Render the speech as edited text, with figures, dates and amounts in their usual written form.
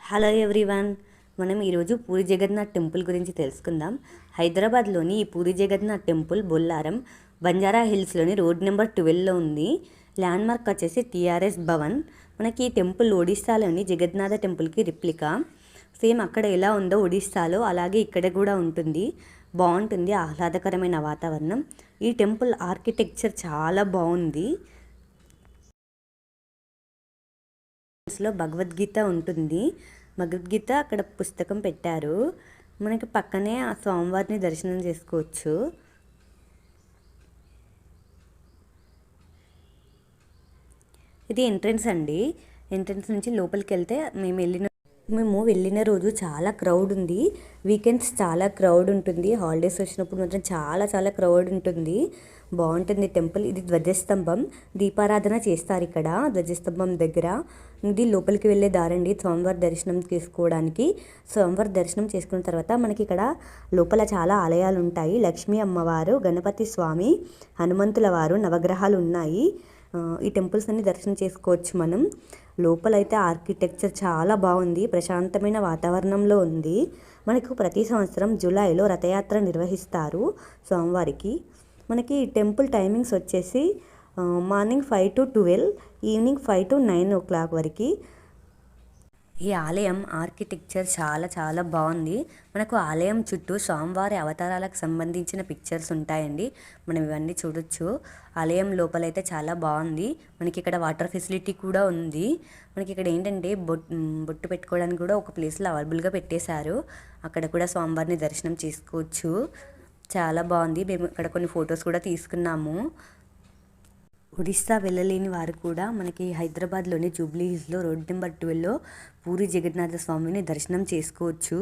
Hello everyone, మనం ఈరోజు puri Jagannath temple గురించి తెలుసుకుందాం. హైదరాబాద్లోని ఈ పూరి జగన్నాథ్ టెంపుల్ బొల్లారం బంజారా హిల్స్లోని రోడ్ నెంబర్ 12లో ఉంది. ల్యాండ్మార్క్ వచ్చేసి టీఆర్ఎస్ భవన్. మనకి ఈ టెంపుల్ ఒడిస్సాలోని జగన్నాథ టెంపుల్కి రిప్లికా. సేమ్ అక్కడ ఎలా ఉందో ఒడిస్సాలో అలాగే ఇక్కడ కూడా ఉంటుంది. బాగుంటుంది, ఆహ్లాదకరమైన వాతావరణం. ఈ టెంపుల్ ఆర్కిటెక్చర్ చాలా బాగుంది. లో భగవద్గీత ఉంటుంది. భగవద్గీత అక్కడ పుస్తకం పెట్టారు. మనకి పక్కనే ఆ స్వామివారిని దర్శనం చేసుకోవచ్చు. ఇది ఎంట్రన్స్ అండి. ఎంట్రన్స్ నుంచి లోపలికి వెళ్తే మేము వెళ్ళిన రోజు చాలా క్రౌడ్ ఉంది. వీకెండ్స్ చాలా క్రౌడ్ ఉంటుంది. హాలిడేస్ వచ్చినప్పుడు మాత్రం చాలా చాలా క్రౌడ్ ఉంటుంది. బాగుంటుంది టెంపుల్. ఇది ధ్వజస్తంభం, దీపారాధన చేస్తారు ఇక్కడ ధ్వజస్తంభం దగ్గర. ఇది లోపలికి వెళ్ళే దారండి స్వామివారి దర్శనం చేసుకోవడానికి. స్వామివారి దర్శనం చేసుకున్న తర్వాత మనకి ఇక్కడ లోపల చాలా ఆలయాలు ఉంటాయి. లక్ష్మీ అమ్మవారు, గణపతి స్వామి, హనుమంతుల వారు, నవగ్రహాలు ఉన్నాయి. ఈ టెంపుల్స్ అన్ని దర్శనం చేసుకోవచ్చు మనం. లోపలైతే ఆర్కిటెక్చర్ చాలా బాగుంది, ప్రశాంతమైన వాతావరణంలో ఉంది. మనకు ప్రతి సంవత్సరం జూలైలో రథయాత్ర నిర్వహిస్తారు స్వామివారికి. మనకి టెంపుల్ టైమింగ్స్ వచ్చేసి మార్నింగ్ 5 to 12, ఈవినింగ్ 5 to 9 వరకు. ఈ ఆలయం ఆర్కిటెక్చర్ చాలా చాలా బాగుంది. మనకు ఆలయం చుట్టూ స్వామివారి అవతారాలకు సంబంధించిన పిక్చర్స్ ఉంటాయండి. మనం ఇవన్నీ చూడొచ్చు. ఆలయం లోపలైతే చాలా బాగుంది. మనకి ఇక్కడ వాటర్ ఫెసిలిటీ కూడా ఉంది. మనకి ఇక్కడ ఏంటంటే బొట్టు పెట్టుకోవడానికి కూడా ఒక ప్లేస్లో అవైలబుల్గా పెట్టేశారు. అక్కడ కూడా స్వామివారిని దర్శనం చేసుకోవచ్చు. చాలా బాగుంది. మేము ఇక్కడ కొన్ని ఫొటోస్ కూడా తీసుకున్నాము. ఒడిస్సా వెళ్ళలేని వారు కూడా మనకి హైదరాబాద్లోని జూబ్లీ హిల్స్లో రోడ్ నెంబర్ 12లో పూరి జగన్నాథ స్వామిని దర్శనం చేసుకోవచ్చు.